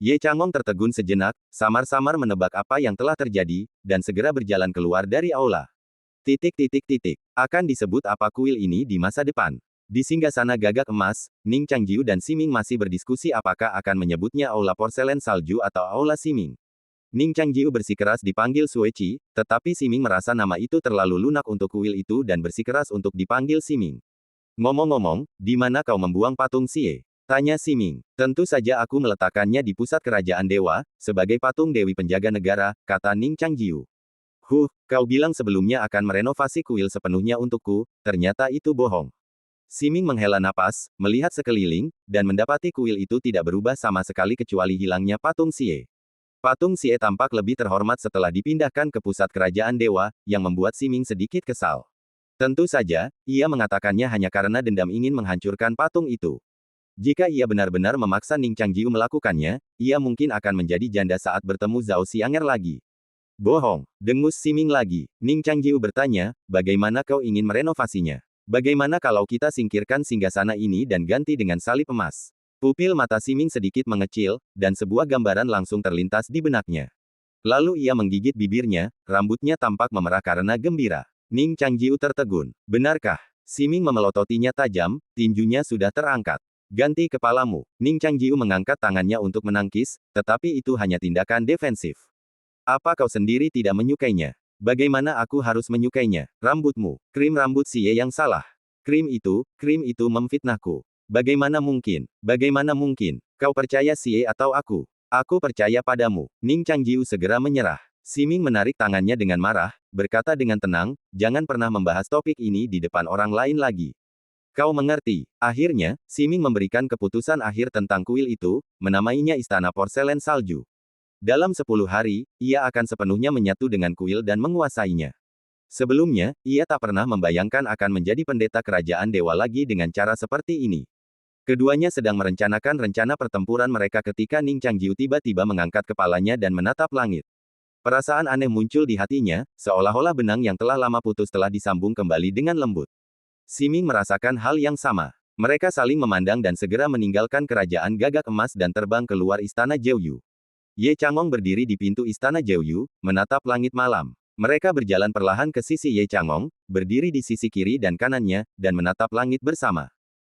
Ye Changong tertegun sejenak, samar-samar menebak apa yang telah terjadi, dan segera berjalan keluar dari aula. Akan disebut apa kuil ini di masa depan? Di singgasana gagak emas, Ning Changjiu dan Siming masih berdiskusi apakah akan menyebutnya aula porselen salju atau aula Siming. Ning Changjiu bersikeras dipanggil Sueci, tetapi Siming merasa nama itu terlalu lunak untuk kuil itu dan bersikeras untuk dipanggil Siming. "Ngomong-ngomong, di mana kau membuang patung Xie?" tanya Siming. "Tentu saja aku meletakkannya di pusat kerajaan dewa, sebagai patung Dewi Penjaga Negara," kata Ning Changjiu. Kau bilang sebelumnya akan merenovasi kuil sepenuhnya untukku, ternyata itu bohong." Siming menghela napas, melihat sekeliling, dan mendapati kuil itu tidak berubah sama sekali kecuali hilangnya patung Xie. Patung Xie tampak lebih terhormat setelah dipindahkan ke pusat kerajaan dewa, yang membuat Siming sedikit kesal. Tentu saja, ia mengatakannya hanya karena dendam ingin menghancurkan patung itu. Jika ia benar-benar memaksa Ning Changjiu melakukannya, ia mungkin akan menjadi janda saat bertemu Zhao Xianger lagi. Bohong, dengus Siming lagi. Ning Changjiu bertanya, bagaimana kau ingin merenovasinya? Bagaimana kalau kita singkirkan singgasana ini dan ganti dengan salib emas? Pupil mata Siming sedikit mengecil, dan sebuah gambaran langsung terlintas di benaknya. Lalu ia menggigit bibirnya, rambutnya tampak memerah karena gembira. Ning Changjiu tertegun. Benarkah? Siming memelototinya tajam, tinjunya sudah terangkat. Ganti kepalamu. Ning Changjiu mengangkat tangannya untuk menangkis, tetapi itu hanya tindakan defensif. Apa kau sendiri tidak menyukainya? Bagaimana aku harus menyukainya? Rambutmu, krim rambut Xie yang salah. Krim itu memfitnahku. Bagaimana mungkin? Bagaimana mungkin? Kau percaya Xie atau aku? Aku percaya padamu. Ning Changjiu segera menyerah. Siming menarik tangannya dengan marah, berkata dengan tenang, jangan pernah membahas topik ini di depan orang lain lagi. Kau mengerti. Akhirnya, Siming memberikan keputusan akhir tentang kuil itu, menamainya Istana Porselen Salju. Dalam 10 hari, ia akan sepenuhnya menyatu dengan kuil dan menguasainya. Sebelumnya, ia tak pernah membayangkan akan menjadi pendeta kerajaan dewa lagi dengan cara seperti ini. Keduanya sedang merencanakan rencana pertempuran mereka ketika Ning Changjiu tiba-tiba mengangkat kepalanya dan menatap langit. Perasaan aneh muncul di hatinya, seolah-olah benang yang telah lama putus telah disambung kembali dengan lembut. Siming merasakan hal yang sama. Mereka saling memandang dan segera meninggalkan kerajaan gagak emas dan terbang keluar istana Jeoyu. Ye Changong berdiri di pintu istana Jeoyu, menatap langit malam. Mereka berjalan perlahan ke sisi Ye Changong, berdiri di sisi kiri dan kanannya, dan menatap langit bersama.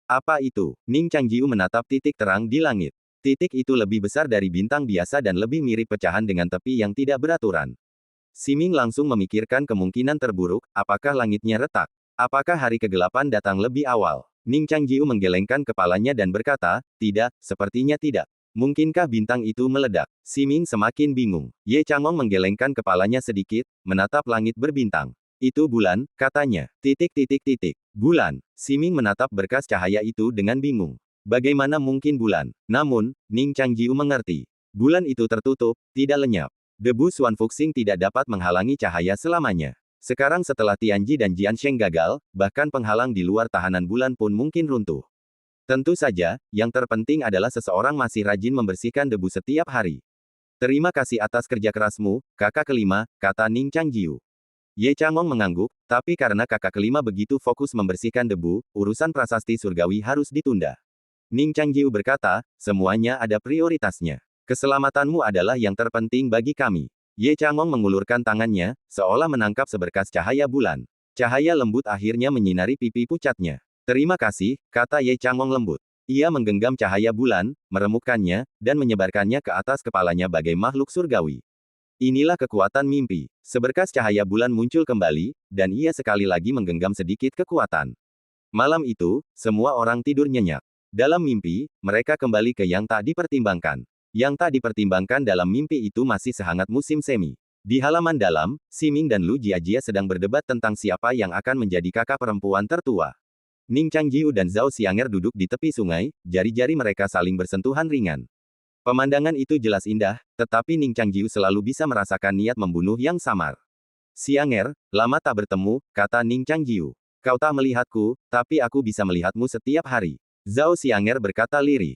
Apa itu? Ning Changjiu menatap titik terang di langit. Titik itu lebih besar dari bintang biasa dan lebih mirip pecahan dengan tepi yang tidak beraturan. Siming langsung memikirkan kemungkinan terburuk, apakah langitnya retak? Apakah hari kegelapan datang lebih awal? Ning Changjiu menggelengkan kepalanya dan berkata, tidak, sepertinya tidak. Mungkinkah bintang itu meledak? Siming semakin bingung. Ye Changong menggelengkan kepalanya sedikit, menatap langit berbintang. Itu bulan, katanya. Bulan. Siming menatap berkas cahaya itu dengan bingung. Bagaimana mungkin bulan? Namun, Ning Changjiu mengerti. Bulan itu tertutup, tidak lenyap. Debu Xuan Fuxing tidak dapat menghalangi cahaya selamanya. Sekarang setelah Tianji dan Jiansheng gagal, bahkan penghalang di luar tahanan bulan pun mungkin runtuh. Tentu saja, yang terpenting adalah seseorang masih rajin membersihkan debu setiap hari. Terima kasih atas kerja kerasmu, kakak kelima, kata Ning Changjiu. Ye Changong mengangguk, tapi karena kakak kelima begitu fokus membersihkan debu, urusan prasasti surgawi harus ditunda. Ning Changjiu berkata, semuanya ada prioritasnya. Keselamatanmu adalah yang terpenting bagi kami. Ye Changong mengulurkan tangannya, seolah menangkap seberkas cahaya bulan. Cahaya lembut akhirnya menyinari pipi pucatnya. Terima kasih, kata Ye Changong lembut. Ia menggenggam cahaya bulan, meremukkannya, dan menyebarkannya ke atas kepalanya bagai makhluk surgawi. Inilah kekuatan mimpi. Seberkas cahaya bulan muncul kembali, dan ia sekali lagi menggenggam sedikit kekuatan. Malam itu, semua orang tidur nyenyak. Dalam mimpi, mereka kembali ke yang tak dipertimbangkan. Yang tak dipertimbangkan dalam mimpi itu masih sehangat musim semi. Di halaman dalam, Siming dan Lu Jiajia sedang berdebat tentang siapa yang akan menjadi kakak perempuan tertua. Ning Changjiu dan Zhao Xianger duduk di tepi sungai, jari-jari mereka saling bersentuhan ringan. Pemandangan itu jelas indah, tetapi Ning Changjiu selalu bisa merasakan niat membunuh yang samar. Xianger, lama tak bertemu, kata Ning Changjiu. Kau tak melihatku, tapi aku bisa melihatmu setiap hari. Zhao Xianger berkata lirih.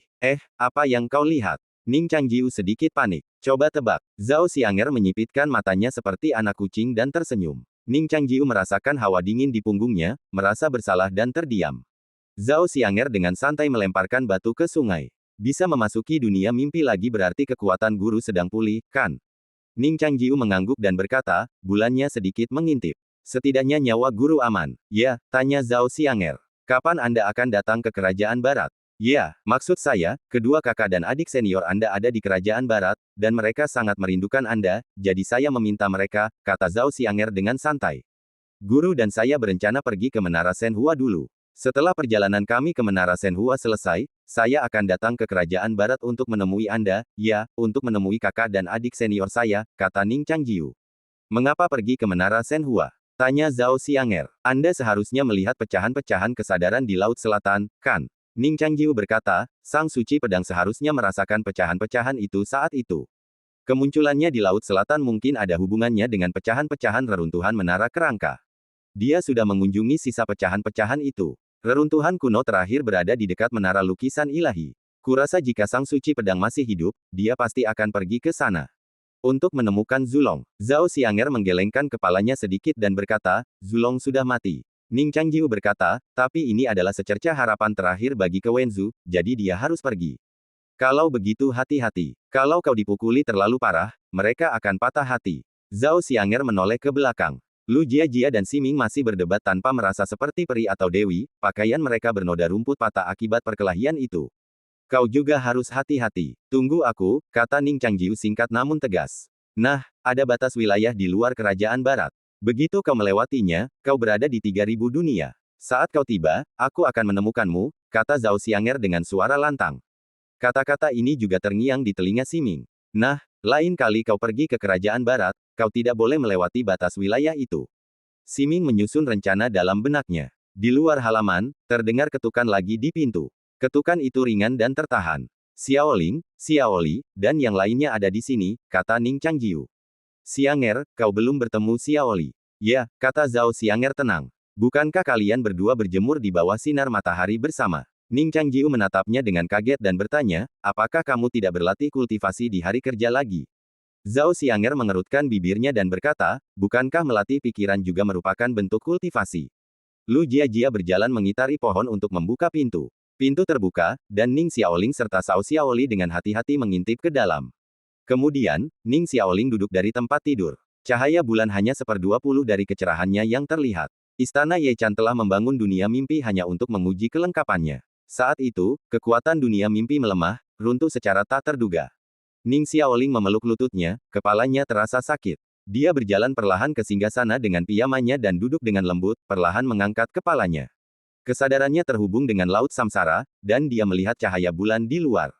Apa yang kau lihat? Ning Changjiu sedikit panik. Coba tebak. Zhao Xianger menyipitkan matanya seperti anak kucing dan tersenyum. Ning Changjiu merasakan hawa dingin di punggungnya, merasa bersalah dan terdiam. Zhao Xianger dengan santai melemparkan batu ke sungai. Bisa memasuki dunia mimpi lagi berarti kekuatan guru sedang pulih, kan? Ning Changjiu mengangguk dan berkata, bulannya sedikit mengintip. Setidaknya nyawa guru aman. Ya, tanya Zhao Xianger. Kapan Anda akan datang ke kerajaan barat? Ya, maksud saya, kedua kakak dan adik senior Anda ada di kerajaan barat, dan mereka sangat merindukan Anda, jadi saya meminta mereka, kata Zhao Xianger dengan santai. Guru dan saya berencana pergi ke Menara Shenhua dulu. Setelah perjalanan kami ke Menara Shenhua selesai, saya akan datang ke kerajaan barat untuk menemui Anda, ya, untuk menemui kakak dan adik senior saya, kata Ning Changjiu. Mengapa pergi ke Menara Shenhua? Tanya Zhao Xianger. Anda seharusnya melihat pecahan-pecahan kesadaran di Laut Selatan, kan? Ning Changjiu berkata, Sang Suci Pedang seharusnya merasakan pecahan-pecahan itu saat itu. Kemunculannya di Laut Selatan mungkin ada hubungannya dengan pecahan-pecahan reruntuhan menara kerangka. Dia sudah mengunjungi sisa pecahan-pecahan itu. Reruntuhan kuno terakhir berada di dekat menara lukisan ilahi. Kurasa jika Sang Suci Pedang masih hidup, dia pasti akan pergi ke sana. Untuk menemukan Zulong, Zhao Xianger menggelengkan kepalanya sedikit dan berkata, Zulong sudah mati. Ning Changjiu berkata, tapi ini adalah secerca harapan terakhir bagi Kewenzu, jadi dia harus pergi. Kalau begitu hati-hati. Kalau kau dipukuli terlalu parah, mereka akan patah hati. Zhao Xianger menoleh ke belakang. Lu Jiajia dan Siming masih berdebat tanpa merasa seperti peri atau dewi, pakaian mereka bernoda rumput patah akibat perkelahian itu. Kau juga harus hati-hati. Tunggu aku, kata Ning Changjiu singkat namun tegas. Nah, ada batas wilayah di luar kerajaan barat. Begitu kau melewatinya, kau berada di 3000 dunia. Saat kau tiba, aku akan menemukanmu, kata Zhao Xianger dengan suara lantang. Kata-kata ini juga terngiang di telinga Siming. Nah, lain kali kau pergi ke kerajaan barat, kau tidak boleh melewati batas wilayah itu. Siming menyusun rencana dalam benaknya. Di luar halaman, terdengar ketukan lagi di pintu. Ketukan itu ringan dan tertahan. Xiaoling, Xiaoli, dan yang lainnya ada di sini, kata Ning Changjiu. Xianger, kau belum bertemu Xiaoli. Ya, kata Zhao Xianger tenang. Bukankah kalian berdua berjemur di bawah sinar matahari bersama? Ning Changjiu menatapnya dengan kaget dan bertanya, apakah kamu tidak berlatih kultivasi di hari kerja lagi? Zhao Xianger mengerutkan bibirnya dan berkata, bukankah melatih pikiran juga merupakan bentuk kultivasi? Lu Jiajia berjalan mengitari pohon untuk membuka pintu. Pintu terbuka, dan Ning Xiaoling serta Cao Xiaoli dengan hati-hati mengintip ke dalam. Kemudian, Ning Xiaoling duduk dari tempat tidur. Cahaya bulan hanya 1/20 dari kecerahannya yang terlihat. Istana Ye Chan telah membangun dunia mimpi hanya untuk menguji kelengkapannya. Saat itu, kekuatan dunia mimpi melemah, runtuh secara tak terduga. Ning Xiaoling memeluk lututnya, kepalanya terasa sakit. Dia berjalan perlahan ke singgasana dengan pijamannya dan duduk dengan lembut, perlahan mengangkat kepalanya. Kesadarannya terhubung dengan laut samsara, dan dia melihat cahaya bulan di luar.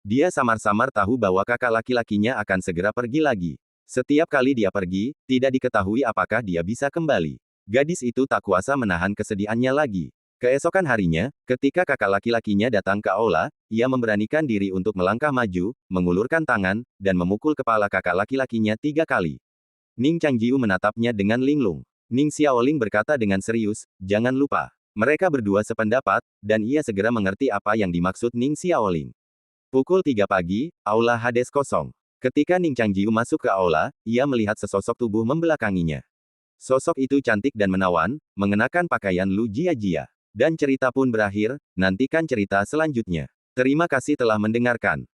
Dia samar-samar tahu bahwa kakak laki-lakinya akan segera pergi lagi. Setiap kali dia pergi, tidak diketahui apakah dia bisa kembali. Gadis itu tak kuasa menahan kesedihannya lagi. Keesokan harinya, ketika kakak laki-lakinya datang ke aula, ia memberanikan diri untuk melangkah maju, mengulurkan tangan, dan memukul kepala kakak laki-lakinya 3 kali. Ning Changjiu menatapnya dengan linglung. Ning Xiaoling berkata dengan serius, jangan lupa. Mereka berdua sependapat, dan ia segera mengerti apa yang dimaksud Ning Xiaoling. Pukul 3 pagi, aula Hades kosong. Ketika Ning Changjiu masuk ke aula, ia melihat sesosok tubuh membelakanginya. Sosok itu cantik dan menawan, mengenakan pakaian Lu Jiajia. Dan cerita pun berakhir, nantikan cerita selanjutnya. Terima kasih telah mendengarkan.